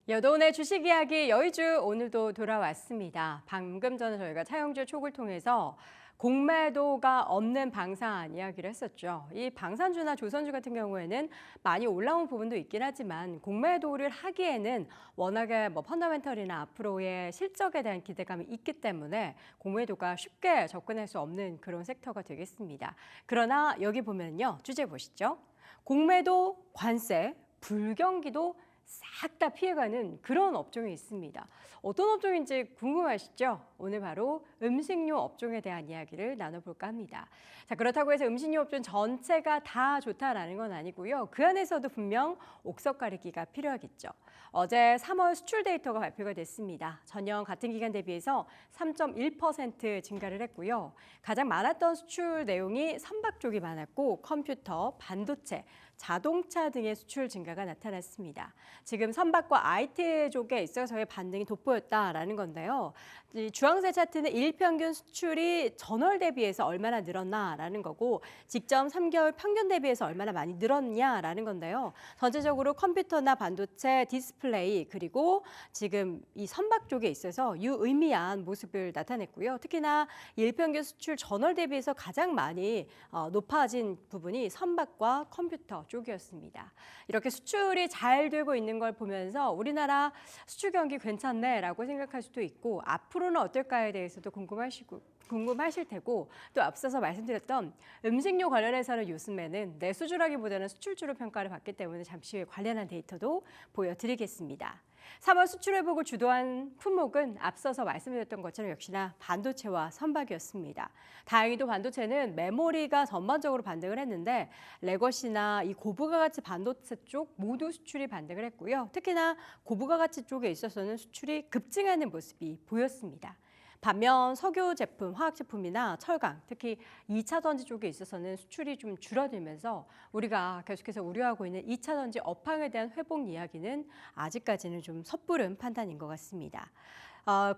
여돈의 주식 이야기 여의주 오늘도 돌아왔습니다. 방금 전에 저희가 차영주 촉을 통해서 공매도가 없는 방산 이야기를 했었죠. 이 방산주나 조선주 같은 경우에는 많이 올라온 부분도 있긴 하지만 공매도를 하기에는 워낙에 펀더멘털이나 앞으로의 실적에 대한 기대감이 있기 때문에 공매도가 쉽게 접근할 수 없는 그런 섹터가 되겠습니다. 그러나 여기 보면요. 주제 보시죠. 공매도, 관세, 불경기도 싹 다 피해가는 그런 업종이 있습니다. 어떤 업종인지 궁금하시죠? 오늘 바로 음식료 업종에 대한 이야기를 나눠볼까 합니다. 자, 그렇다고 해서 음식료 업종 전체가 다 좋다라는 건 아니고요. 그 안에서도 분명 옥석 가리기가 필요하겠죠. 어제 3월 수출 데이터가 발표가 됐습니다. 전년 같은 기간 대비해서 3.1% 증가를 했고요. 가장 많았던 수출 내용이 선박 쪽이 많았고 컴퓨터, 반도체, 자동차 등의 수출 증가가 나타났습니다. 지금 선박과 IT 쪽에 있어서의 반등이 돋보였다라는 건데요. 이 주황색 차트는 일평균 수출이 전월 대비해서 얼마나 늘었나라는 거고 직전 3개월 평균 대비해서 얼마나 많이 늘었냐라는 건데요. 전체적으로 컴퓨터나 반도체, 디스플레이 그리고 지금 이 선박 쪽에 있어서 유의미한 모습을 나타냈고요. 특히나 일평균 수출 전월 대비해서 가장 많이 높아진 부분이 선박과 컴퓨터 쪽이었습니다. 이렇게 수출이 잘 되고 있는 걸 보면서 우리나라 수출 경기 괜찮네라고 생각할 수도 있고 앞으로는 어떨까에 대해서도 궁금하실 테고 또 앞서서 말씀드렸던 음식료 관련해서는 요즘에는 내수주라기보다는 수출주로 평가를 받기 때문에 잠시 후에 관련한 데이터도 보여드리겠습니다. 3월 수출 회복을 주도한 품목은 앞서서 말씀드렸던 것처럼 역시나 반도체와 선박이었습니다. 다행히도 반도체는 메모리가 전반적으로 반등을 했는데 레거시나 이 고부가 가치 반도체 쪽 모두 수출이 반등을 했고요. 특히나 고부가 가치 쪽에 있어서는 수출이 급증하는 모습이 보였습니다. 반면 석유 제품, 화학 제품이나 철강, 특히 2차 전지 쪽에 있어서는 수출이 좀 줄어들면서 우리가 계속해서 우려하고 있는 2차 전지 업황에 대한 회복 이야기는 아직까지는 좀 섣부른 판단인 것 같습니다.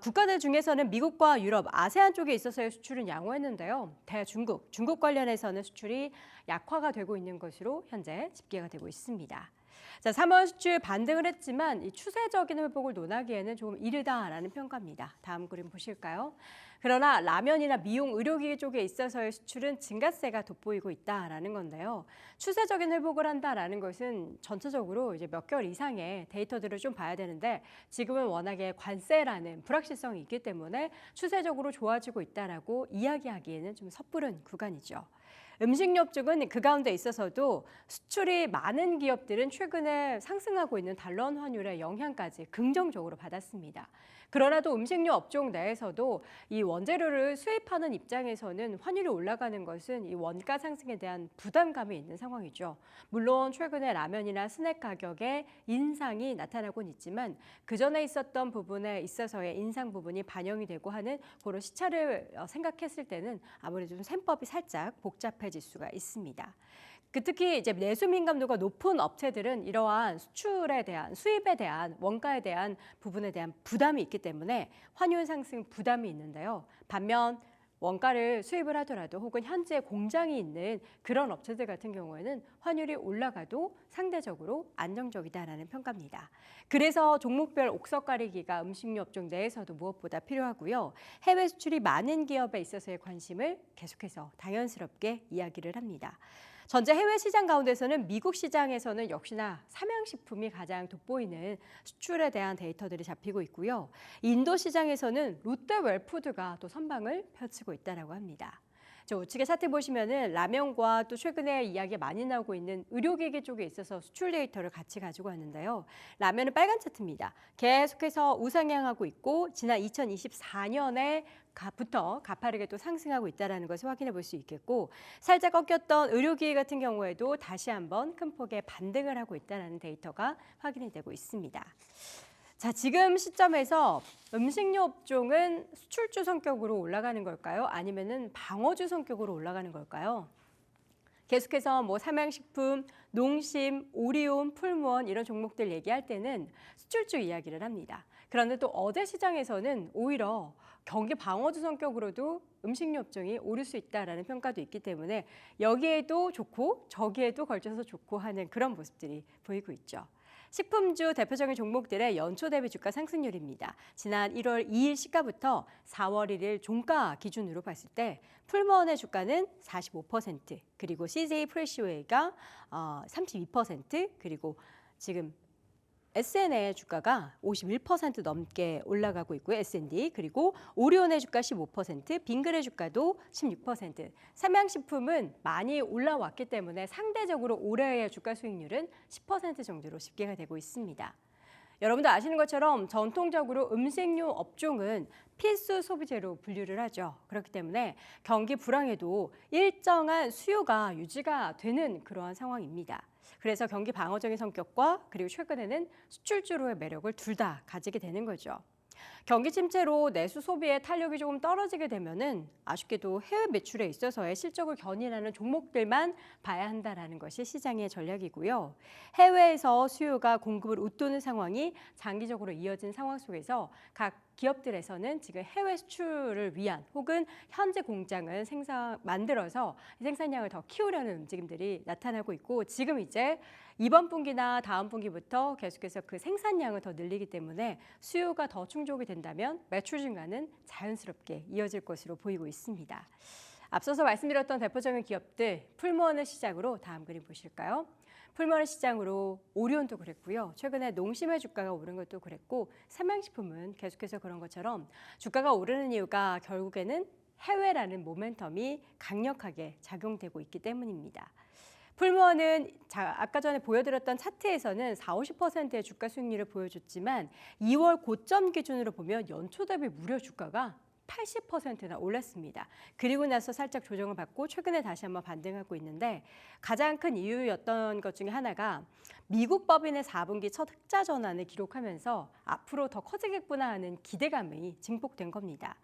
국가들 중에서는 미국과 유럽, 아세안 쪽에 있어서의 수출은 양호했는데요. 중국 관련해서는 수출이 약화가 되고 있는 것으로 현재 집계가 되고 있습니다. 자, 3월 수출 반등을 했지만 이 추세적인 회복을 논하기에는 조금 이르다라는 평가입니다. 다음 그림 보실까요? 그러나 라면이나 미용, 의료기기 쪽에 있어서의 수출은 증가세가 돋보이고 있다라는 건데요. 추세적인 회복을 한다라는 것은 전체적으로 이제 몇 개월 이상의 데이터들을 좀 봐야 되는데 지금은 워낙에 관세라는 불확실성이 있기 때문에 추세적으로 좋아지고 있다라고 이야기하기에는 좀 섣부른 구간이죠. 음식료 쪽은 그 가운데 있어서도 수출이 많은 기업들은 최근에 상승하고 있는 달러 환율의 영향까지 긍정적으로 받았습니다. 그러나 또 음식료 업종 내에서도 이 원재료를 수입하는 입장에서는 환율이 올라가는 것은 이 원가 상승에 대한 부담감이 있는 상황이죠. 물론 최근에 라면이나 스낵 가격의 인상이 나타나곤 있지만 그전에 있었던 부분에 있어서의 인상 부분이 반영이 되고 하는 그런 시차를 생각했을 때는 아무래도 좀 셈법이 살짝 복잡해질 수가 있습니다. 특히 이제 내수 민감도가 높은 업체들은 이러한 수출에 대한 수입에 대한 원가에 대한 부분에 대한 부담이 있기 때문에 환율 상승 부담이 있는데요. 반면 원가를 수입을 하더라도 혹은 현재 공장이 있는 그런 업체들 같은 경우에는 환율이 올라가도 상대적으로 안정적이다라는 평가입니다. 그래서 종목별 옥석 가리기가 음식료 업종 내에서도 무엇보다 필요하고요. 해외 수출이 많은 기업에 있어서의 관심을 계속해서 당연스럽게 이야기를 합니다. 전체 해외 시장 가운데서는 미국 시장에서는 역시나 삼양식품이 가장 돋보이는 수출에 대한 데이터들이 잡히고 있고요. 인도 시장에서는 롯데웰푸드가 또 선방을 펼치고 있다고 합니다. 저 우측에 차트 보시면은 라면과 또 최근에 이야기 많이 나오고 있는 의료기기 쪽에 있어서 수출 데이터를 같이 가지고 왔는데요. 라면은 빨간 차트입니다. 계속해서 우상향하고 있고 지난 2024년에 부터 가파르게 또 상승하고 있다는 것을 확인해 볼 수 있겠고 살짝 꺾였던 의료기기 같은 경우에도 다시 한번 큰 폭의 반등을 하고 있다는 데이터가 확인이 되고 있습니다. 자, 지금 시점에서 음식료 업종은 수출주 성격으로 올라가는 걸까요? 아니면은 방어주 성격으로 올라가는 걸까요? 계속해서 삼양식품, 농심, 오리온, 풀무원 이런 종목들 얘기할 때는 수출주 이야기를 합니다. 그런데 또 어제 시장에서는 오히려 경기 방어주 성격으로도 음식료 업종이 오를 수 있다라는 평가도 있기 때문에 여기에도 좋고 저기에도 걸쳐서 좋고 하는 그런 모습들이 보이고 있죠. 식품주 대표적인 종목들의 연초 대비 주가 상승률입니다. 지난 1월 2일 시가부터 4월 1일 종가 기준으로 봤을 때 풀무원의 주가는 45%, 그리고 CJ 프레시웨이가 32%, 그리고 지금 SN의 주가가 51% 넘게 올라가고 있고요. S&D. 그리고 오리온의 주가 15%, 빙글의 주가도 16%. 삼양식품은 많이 올라왔기 때문에 상대적으로 올해의 주가 수익률은 10% 정도로 집계가 되고 있습니다. 여러분도 아시는 것처럼 전통적으로 음식료 업종은 필수 소비재로 분류를 하죠. 그렇기 때문에 경기 불황에도 일정한 수요가 유지가 되는 그러한 상황입니다. 그래서 경기 방어적인 성격과 그리고 최근에는 수출주로의 매력을 둘 다 가지게 되는 거죠. 경기 침체로 내수 소비의 탄력이 조금 떨어지게 되면은 아쉽게도 해외 매출에 있어서의 실적을 견인하는 종목들만 봐야 한다라는 것이 시장의 전략이고요. 해외에서 수요가 공급을 웃도는 상황이 장기적으로 이어진 상황 속에서 각 기업들에서는 지금 해외 수출을 위한 혹은 현재 공장을 만들어서 생산량을 더 키우려는 움직임들이 나타나고 있고, 지금 이제 이번 분기나 다음 분기부터 계속해서 그 생산량을 더 늘리기 때문에 수요가 더 충족이 된다면 매출 증가는 자연스럽게 이어질 것으로 보이고 있습니다. 앞서서 말씀드렸던 대표적인 기업들 풀무원을 시작으로 다음 그림 보실까요? 풀무원을 시장으로 오리온도 그랬고요. 최근에 농심의 주가가 오른 것도 그랬고, 삼양식품은 계속해서 그런 것처럼 주가가 오르는 이유가 결국에는 해외라는 모멘텀이 강력하게 작용되고 있기 때문입니다. 풀무원은 아까 전에 보여드렸던 차트에서는 40~50%의 주가 수익률을 보여줬지만 2월 고점 기준으로 보면 연초 대비 무려 주가가 80%나 올랐습니다. 그리고 나서 살짝 조정을 받고 최근에 다시 한번 반등하고 있는데, 가장 큰 이유였던 것 중에 하나가 미국 법인의 4분기 첫 흑자 전환을 기록하면서 앞으로 더 커지겠구나 하는 기대감이 증폭된 겁니다.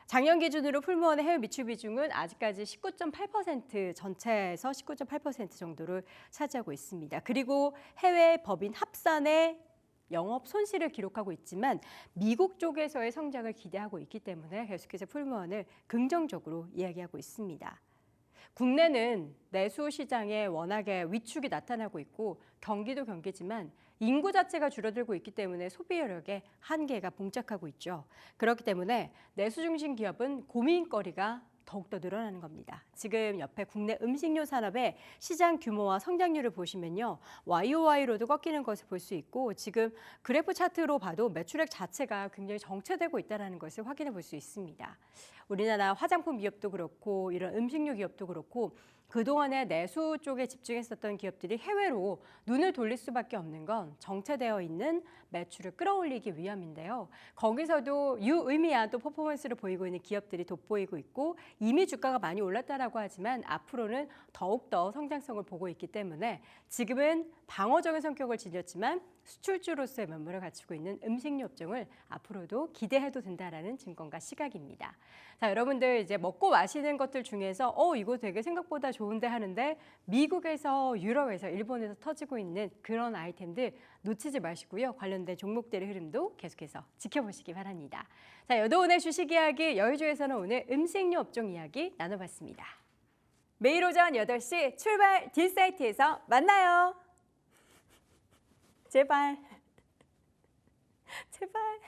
작년 기준으로 풀무원의 해외 매출 비중은 아직까지 19.8%, 전체에서 19.8% 정도를 차지하고 있습니다. 그리고 해외 법인 합산의 영업 손실을 기록하고 있지만 미국 쪽에서의 성장을 기대하고 있기 때문에 계속해서 풀무원을 긍정적으로 이야기하고 있습니다. 국내는 내수 시장에 워낙에 위축이 나타나고 있고 경기도 경기지만 인구 자체가 줄어들고 있기 때문에 소비 여력에 한계가 봉착하고 있죠. 그렇기 때문에 내수 중심 기업은 고민거리가 더욱더 늘어나는 겁니다. 지금 옆에 국내 음식료 산업의 시장 규모와 성장률을 보시면요, YOY로도 꺾이는 것을 볼 수 있고, 지금 그래프 차트로 봐도 매출액 자체가 굉장히 정체되고 있다는 것을 확인해 볼 수 있습니다. 우리나라 화장품 기업도 그렇고 이런 음식료 기업도 그렇고 그동안에 내수 쪽에 집중했었던 기업들이 해외로 눈을 돌릴 수밖에 없는 건 정체되어 있는 매출을 끌어올리기 위함인데요. 거기서도 유의미한 또 퍼포먼스를 보이고 있는 기업들이 돋보이고 있고, 이미 주가가 많이 올랐다라고 하지만 앞으로는 더욱더 성장성을 보고 있기 때문에 지금은 방어적인 성격을 지녔지만 수출주로서의 면모를 갖추고 있는 음식료 업종을 앞으로도 기대해도 된다라는 증권가 시각입니다. 자, 여러분들 이제 먹고 마시는 것들 중에서 이거 되게 생각보다 좋은데 하는데 미국에서, 유럽에서, 일본에서 터지고 있는 그런 아이템들 놓치지 마시고요. 관련된 종목들의 흐름도 계속해서 지켜보시기 바랍니다. 자, 여도 오늘 주식 이야기, 여의주에서는 오늘 음식료 업종 이야기 나눠봤습니다. 매일 오전 8시 출발 딜사이트에서 만나요. 제발. 제발.